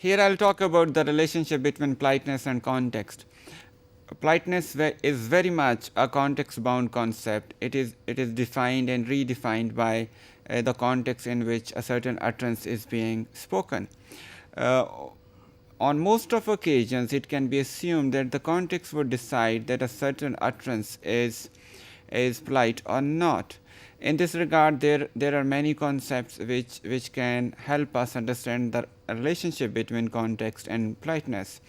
Here I'll talk about the relationship between politeness and context. Politeness is very much a context-bound concept. It is defined and redefined by the context in which a certain utterance is being spoken. Uh, on most of occasions, it can be assumed that the context would decide that a certain utterance is polite or not. In this regard, there are many concepts which can help us understand the relationship between context and politeness.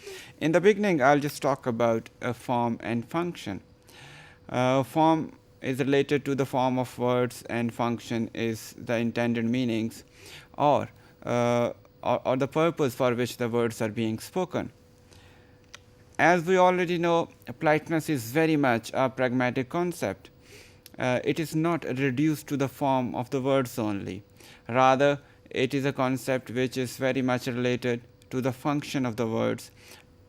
In the beginning, I'll just talk about form and function. Form is related to the form of words, and function is the intended meanings or, or the purpose for which the words are being spoken. As we already know, politeness is very much a pragmatic concept. It is not reduced to the form of the words only. Rather, it is a concept which is very much related to the function of the words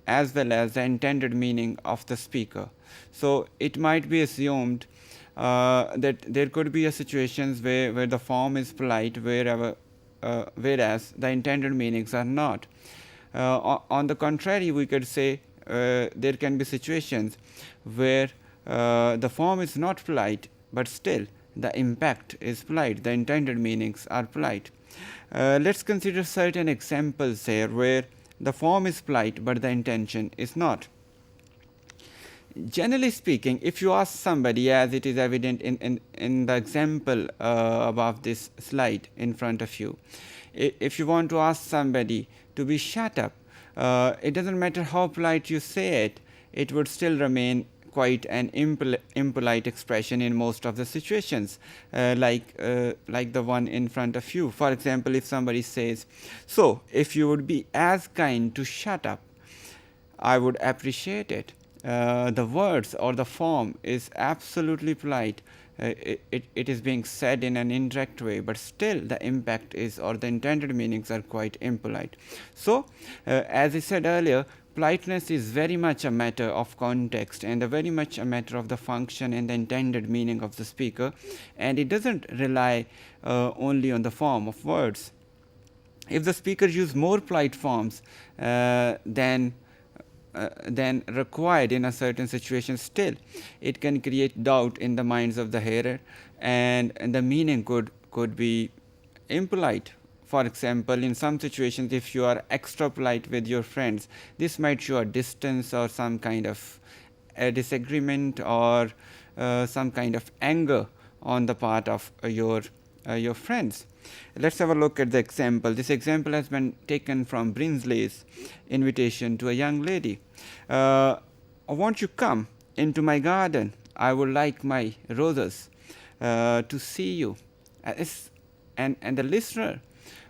as well as the intended meaning of the speaker. So it might be assumed that there could be a situations where the form is polite, whereas the intended meanings are not. On the contrary, we could say there can be situations where the form is not polite, but still the impact is polite, the intended meanings are polite. Let's consider certain examples here where the form is polite but the intention is not. Generally speaking, if you ask somebody, as it is evident in the example above this slide in front of you, if you want to ask somebody to be shut up, it doesn't matter how polite you say it, it would still remain quite an impolite expression in most of the situations, like the one in front of you. For example, if somebody says, "So, if you would be as kind to shut up, I would appreciate it." The words or the form is absolutely polite. It is being said in an indirect way, but still the impact is, or the intended meanings are quite impolite. So, as I said earlier, politeness is very much a matter of context and very much a matter of the function and the intended meaning of the speaker, and it doesn't rely only on the form of words. If the speaker uses more polite forms than required in a certain situation, still it can create doubt in the minds of the hearer, and the meaning could be impolite. For example, in some situations, if you are extra polite with your friends, this might show a distance or some kind of a disagreement or some kind of anger on the part of your friends. Let's have a look at the example. This example has been taken from Brinsley's invitation to a young lady. Won't you come into my garden? I would like my roses to see you. And the listener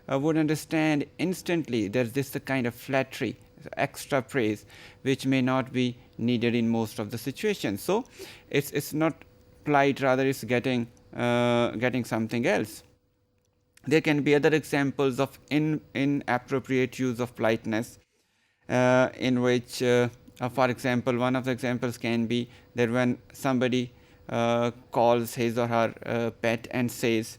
would understand instantly there's this kind of flattery, extra praise, which may not be needed in most of the situations. So it's not polite, rather it's getting something else. There can be other examples of inappropriate use of politeness, in which, for example, one of the examples can be that when somebody calls his or her pet and says,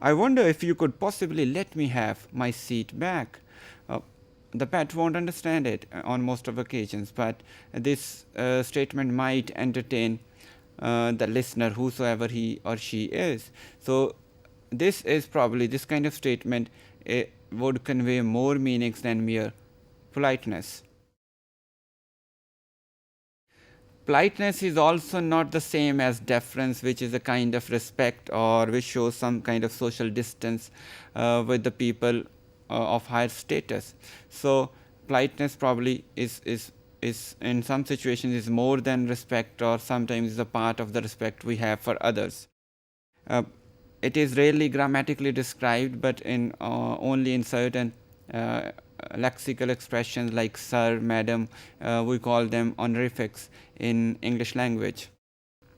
"I wonder if you could possibly let me have my seat back." The pet won't understand it on most of occasions, but this statement might entertain the listener, whosoever he or she is. So this kind of statement would convey more meanings than mere politeness. Politeness is also not the same as deference, which is a kind of respect or which shows some kind of social distance with the people of higher status. So politeness probably is in some situations is more than respect, or sometimes is a part of the respect we have for others. It is rarely grammatically described, but in only in certain lexical expressions like sir, madam, we call them honorifics in English language.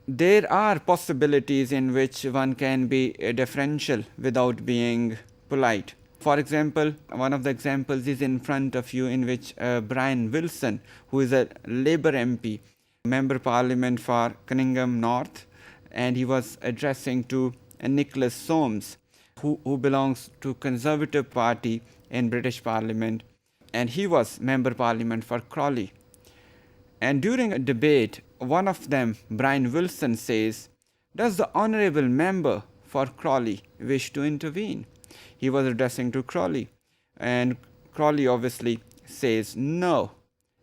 There are possibilities in which one can be deferential without being polite. For example, one of the examples is in front of you, in which Brian Wilson, who is a Labour MP, Member Parliament for Cunningham North, and he was addressing to Nicholas Soames, who belongs to Conservative Party in British Parliament. and he was Member Parliament for Crawley. And during a debate, one of them, Brian Wilson, says, "Does the honourable member for Crawley wish to intervene?" He was addressing to Crawley, and Crawley obviously says no.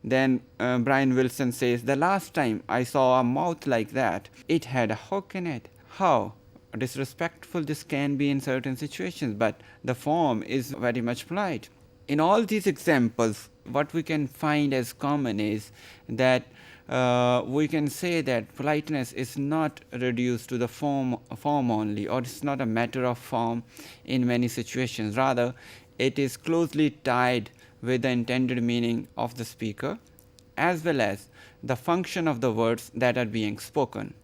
Then Brian Wilson says, "The last time I saw a mouth like that, it had a hook in it." How disrespectful this can be in certain situations, but the form is very much polite. In all these examples, what we can find as common is that we can say that politeness is not reduced to the form only, or it's not a matter of form in many situations. Rather, it is closely tied with the intended meaning of the speaker, as well as the function of the words that are being spoken.